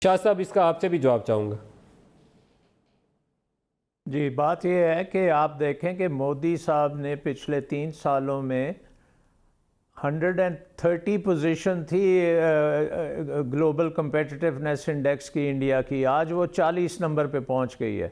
شاہ صاحب اس کا آپ سے بھی جواب چاہوں گا۔ جی، بات یہ ہے کہ آپ دیکھیں کہ مودی صاحب نے پچھلے 3 سالوں میں 130 پوزیشن تھی گلوبل کمپیٹیٹیونیس انڈیکس کی انڈیا کی، آج وہ 40 نمبر پہ پہنچ گئی ہے۔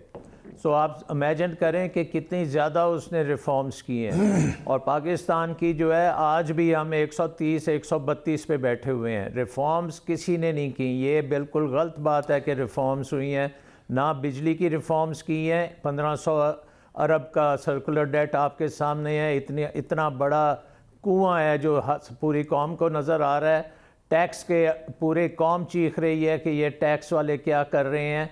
سو آپ امیجن کریں کہ کتنی زیادہ اس نے ریفارمز کی ہیں، اور پاکستان کی جو ہے آج بھی ہم 130 132 پہ بیٹھے ہوئے ہیں۔ ریفارمز کسی نے نہیں کی، یہ بالکل غلط بات ہے کہ ریفارمز ہوئی ہیں۔ نہ بجلی کی ریفارمز کی ہیں، 1500 ارب کا سرکولر ڈیٹ آپ کے سامنے ہے، اتنا بڑا کنواں ہے جو پوری قوم کو نظر آ رہا ہے۔ ٹیکس کے پورے قوم چیخ رہی ہے کہ یہ ٹیکس والے کیا کر رہے ہیں۔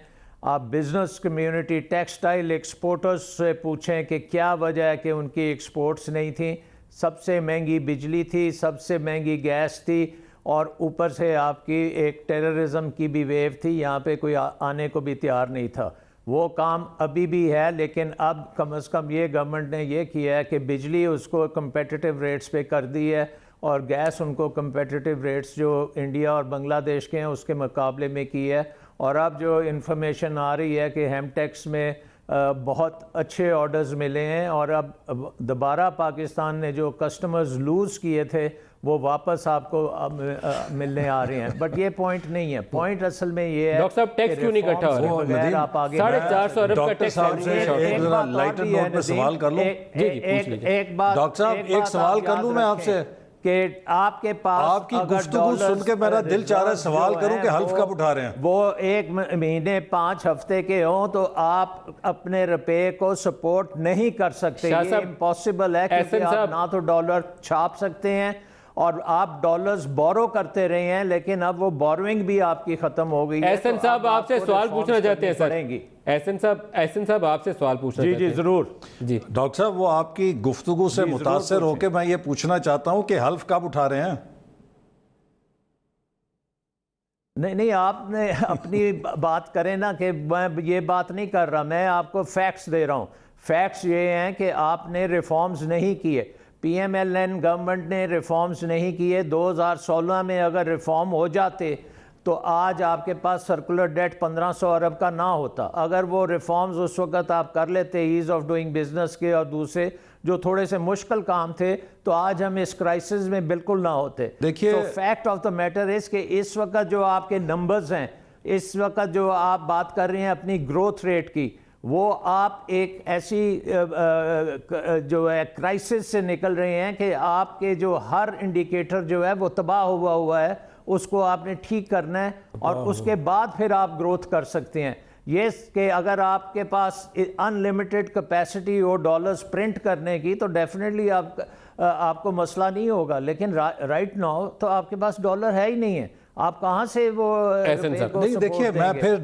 آپ بزنس کمیونٹی ٹیکسٹائل ایکسپورٹرز سے پوچھیں کہ کیا وجہ ہے کہ ان کی ایکسپورٹس نہیں تھیں۔ سب سے مہنگی بجلی تھی، سب سے مہنگی گیس تھی، اور اوپر سے آپ کی ایک ٹیررزم کی بھی ویو تھی، یہاں پہ کوئی آنے کو بھی تیار نہیں تھا۔ وہ کام ابھی بھی ہے، لیکن اب کم از کم یہ گورنمنٹ نے یہ کیا ہے کہ بجلی اس کو کمپیٹیٹیو ریٹس پہ کر دی ہے، اور گیس ان کو کمپیٹیٹیو ریٹس جو انڈیا اور بنگلہ دیش کے ہیں اس کے مقابلے میں کی ہے۔ اور اب جو انفارمیشن آ رہی ہے کہ ہیم ٹیکس میں بہت اچھے آرڈرز ملے ہیں، اور اب دوبارہ پاکستان نے جو کسٹمرز لوز کیے تھے وہ واپس آپ کو ملنے آ رہے ہیں۔ بٹ یہ پوائنٹ نہیں ہے، پوائنٹ اصل میں یہ ہے ڈاکٹر صاحب ٹیکس کیوں نہیں کٹا ہو بغیر آپ آگے 450 ارب کا ڈاکٹر ٹیکس صاحب سے ایک ذرا لائٹر نوٹ پہ سوال کر لوں۔ ایک بات ڈاکٹر صاحب ایک سوال کر لوں میں آپ سے کہ آپ کے پاس آپ کی گفتگو سن کے میرا دل چاہ رہا ہے سوال کروں کہ حلف کب اٹھا رہے ہیں؟ وہ 1 مہینے 5 ہفتے کے ہوں تو آپ اپنے روپے کو سپورٹ نہیں کر سکتے۔ یہ امپاسبل ہے کیونکہ آپ نہ تو ڈالر چھاپ سکتے ہیں، اور آپ ڈالرز بورو کرتے رہے ہیں، لیکن اب وہ بوروئنگ بھی آپ کی ختم ہو گئی ہے۔ احسن صاحب آپ سے سوال پوچھنا چاہتے ہیں سر۔ احسن صاحب آپ سے سوال پوچھنا چاہتے ہیں۔ جی ضرور۔ جی ڈاکٹر صاحب وہ آپ کی گفتگو سے متاثر ہو کے میں یہ پوچھنا چاہتا ہوں کہ حلف کب اٹھا رہے ہیں؟ نہیں آپ نے اپنی بات کریں نا، کہ میں یہ بات نہیں کر رہا، میں آپ کو فیکٹس دے رہا ہوں۔ فیکٹس یہ ہیں کہ آپ نے ریفارمز نہیں کیے، P M L N government نے ریفارمز نہیں کیے۔ 2016 میں اگر ریفارم ہو جاتے تو آج آپ کے پاس سرکولر ڈیٹ 1500 ارب کا نہ ہوتا۔ اگر وہ ریفارمز اس وقت آپ کر لیتے ایز آف ڈوئنگ بزنس کے اور دوسرے جو تھوڑے سے مشکل کام تھے، تو آج ہم اس کرائسس میں بالکل نہ ہوتے۔ دیکھیے تو فیکٹ آف دا میٹر اس کہ اس وقت جو آپ کے نمبرز ہیں، اس وقت جو آپ بات کر رہے ہیں اپنی گروتھ ریٹ کی، وہ آپ ایک ایسی جو ہے کرائسس سے نکل رہے ہیں کہ آپ کے جو ہر انڈیکیٹر جو ہے وہ تباہ ہوا ہے، اس کو آپ نے ٹھیک کرنا ہے، اور اس کے بعد پھر آپ گروتھ کر سکتے ہیں۔ یہ کہ اگر آپ کے پاس ان لمیٹڈ کیپیسٹی ہو ڈالرز پرنٹ کرنے کی تو ڈیفینیٹلی آپ کو مسئلہ نہیں ہوگا، لیکن رائٹ ناؤ تو آپ کے پاس ڈالر ہے ہی نہیں ہے، آپ کہاں سے وہ نہیں دیکھیے میں پھر